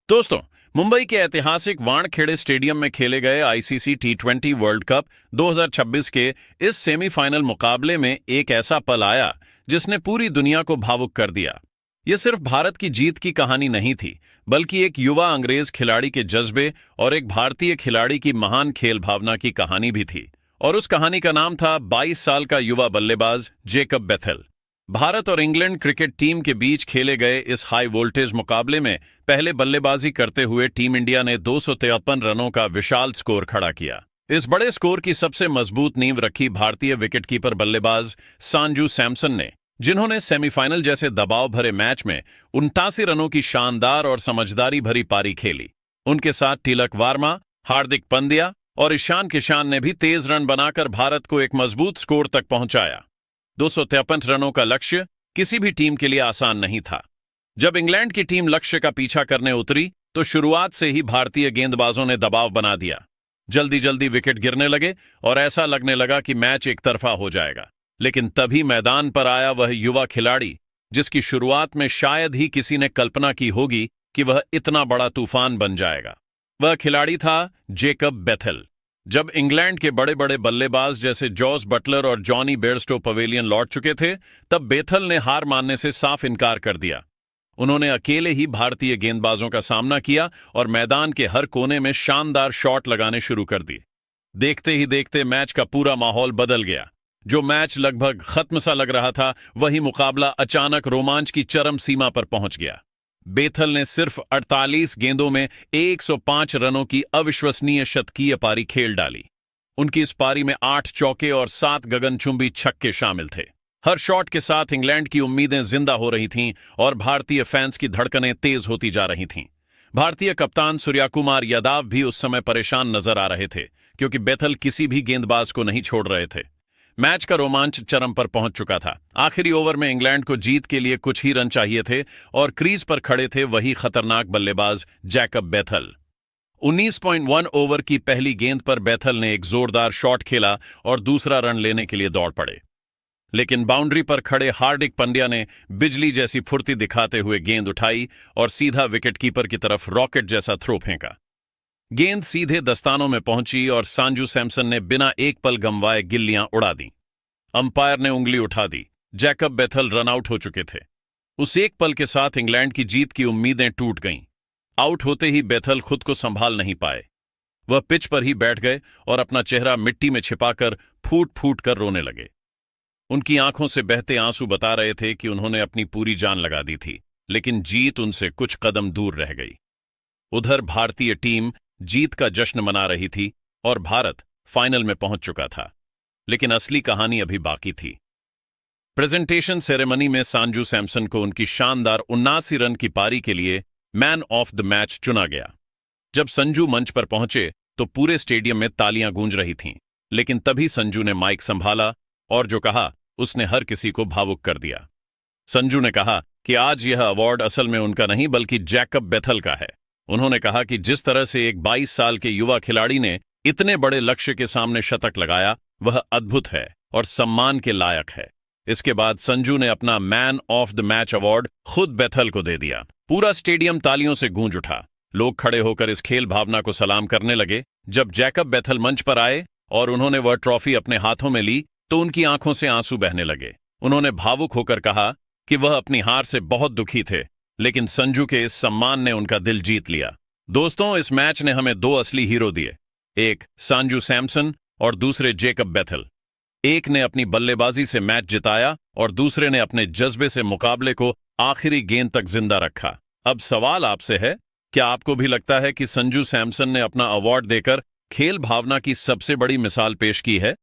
दोस्तों, मुंबई के ऐतिहासिक वानखेड़े स्टेडियम में खेले गए आईसीसी टी20 वर्ल्ड कप 2026 के इस सेमीफाइनल मुकाबले में एक ऐसा पल आया जिसने पूरी दुनिया को भावुक कर दिया। ये सिर्फ भारत की जीत की कहानी नहीं थी, बल्कि एक युवा अंग्रेज खिलाड़ी के जज्बे और एक भारतीय खिलाड़ी की महान खेल भावना की कहानी भी थी। और उस कहानी का नाम था 22 साल का युवा बल्लेबाज जेकब बेथेल। भारत और इंग्लैंड क्रिकेट टीम के बीच खेले गए इस हाई वोल्टेज मुकाबले में पहले बल्लेबाजी करते हुए टीम इंडिया ने 253 रनों का विशाल स्कोर खड़ा किया। इस बड़े स्कोर की सबसे मजबूत नींव रखी भारतीय विकेटकीपर बल्लेबाज संजू सैमसन ने, जिन्होंने सेमीफाइनल जैसे दबाव भरे मैच में 79 रनों की शानदार और समझदारी भरी पारी खेली। उनके साथ तिलक वर्मा, हार्दिक पांड्या और ईशान किशन ने भी तेज रन बनाकर भारत को एक मजबूत स्कोर तक पहुंचाया। 253 रनों का लक्ष्य किसी भी टीम के लिए आसान नहीं था। जब इंग्लैंड की टीम लक्ष्य का पीछा करने उतरी तो शुरुआत से ही भारतीय गेंदबाजों ने दबाव बना दिया। जल्दी जल्दी विकेट गिरने लगे और ऐसा लगने लगा कि मैच एक तरफा हो जाएगा। लेकिन तभी मैदान पर आया वह युवा खिलाड़ी जिसकी शुरुआत में शायद ही किसी ने कल्पना की होगी कि वह इतना बड़ा तूफान बन जाएगा। वह खिलाड़ी था जेकब बेथेल। जब इंग्लैंड के बड़े बड़े बल्लेबाज जैसे जॉस बटलर और जॉनी बेयरस्टो पवेलियन लौट चुके थे, तब बेथेल ने हार मानने से साफ इनकार कर दिया। उन्होंने अकेले ही भारतीय गेंदबाजों का सामना किया और मैदान के हर कोने में शानदार शॉट लगाने शुरू कर दिए। देखते ही देखते मैच का पूरा माहौल बदल गया। जो मैच लगभग खत्म सा लग रहा था, वही मुकाबला अचानक रोमांच की चरम सीमा पर पहुंच गया। बेथेल ने सिर्फ 48 गेंदों में 105 रनों की अविश्वसनीय शतकीय पारी खेल डाली। उनकी इस पारी में 8 चौके और 7 गगनचुंबी छक्के शामिल थे। हर शॉट के साथ इंग्लैंड की उम्मीदें जिंदा हो रही थीं और भारतीय फैंस की धड़कनें तेज होती जा रही थीं। भारतीय कप्तान सूर्यकुमार यादव भी उस समय परेशान नजर आ रहे थे, क्योंकि बेथेल किसी भी गेंदबाज को नहीं छोड़ रहे थे। मैच का रोमांच चरम पर पहुंच चुका था। आखिरी ओवर में इंग्लैंड को जीत के लिए कुछ ही रन चाहिए थे और क्रीज पर खड़े थे वही खतरनाक बल्लेबाज जेकब बेथेल। 19.1 ओवर की पहली गेंद पर बेथेल ने एक जोरदार शॉट खेला और दूसरा रन लेने के लिए दौड़ पड़े। लेकिन बाउंड्री पर खड़े हार्दिक पांड्या ने बिजली जैसी फुर्ती दिखाते हुए गेंद उठाई और सीधा विकेटकीपर की तरफ रॉकेट जैसा थ्रो फेंका। गेंद सीधे दस्तानों में पहुंची और संजू सैमसन ने बिना एक पल गंवाए गिल्लियां उड़ा दी। अंपायर ने उंगली उठा दी। जेकब बेथेल रन आउट हो चुके थे। उस एक पल के साथ इंग्लैंड की जीत की उम्मीदें टूट गईं। आउट होते ही बेथेल खुद को संभाल नहीं पाए। वह पिच पर ही बैठ गए और अपना चेहरा मिट्टी में छिपाकर फूट फूट कर रोने लगे। उनकी आंखों से बहते आंसू बता रहे थे कि उन्होंने अपनी पूरी जान लगा दी थी, लेकिन जीत उनसे कुछ कदम दूर रह गई। उधर भारतीय टीम जीत का जश्न मना रही थी और भारत फाइनल में पहुंच चुका था। लेकिन असली कहानी अभी बाकी थी। प्रेजेंटेशन सेरेमनी में संजू सैमसन को उनकी शानदार 79 रन की पारी के लिए मैन ऑफ द मैच चुना गया। जब संजू मंच पर पहुंचे तो पूरे स्टेडियम में तालियां गूंज रही थीं, लेकिन तभी संजू ने माइक संभाला और जो कहा उसने हर किसी को भावुक कर दिया। संजू ने कहा कि आज यह अवार्ड असल में उनका नहीं बल्कि जेकब बेथेल का है। उन्होंने कहा कि जिस तरह से एक 22 साल के युवा खिलाड़ी ने इतने बड़े लक्ष्य के सामने शतक लगाया, वह अद्भुत है और सम्मान के लायक है। इसके बाद संजू ने अपना man of the match award खुद बेथेल को दे दिया। पूरा स्टेडियम तालियों से गूंज उठा। लोग खड़े होकर इस खेल भावना को सलाम करने लगे। जब जेकब बेथेल मंच पर आए और उन्होंने वह ट्रॉफी अपने हाथों में ली तो उनकी आंखों से आंसू बहने लगे। उन्होंने भावुक होकर कहा कि वह अपनी हार से बहुत दुखी थे, लेकिन संजू के इस सम्मान ने उनका दिल जीत लिया। दोस्तों, इस मैच ने हमें दो असली हीरो दिए, एक संजू सैमसन और दूसरे जेकब बेथेल। एक ने अपनी बल्लेबाजी से मैच जिताया और दूसरे ने अपने जज्बे से मुकाबले को आखिरी गेंद तक जिंदा रखा। अब सवाल आपसे है, क्या आपको भी लगता है कि संजू सैमसन ने अपना अवार्ड देकर खेल भावना की सबसे बड़ी मिसाल पेश की है?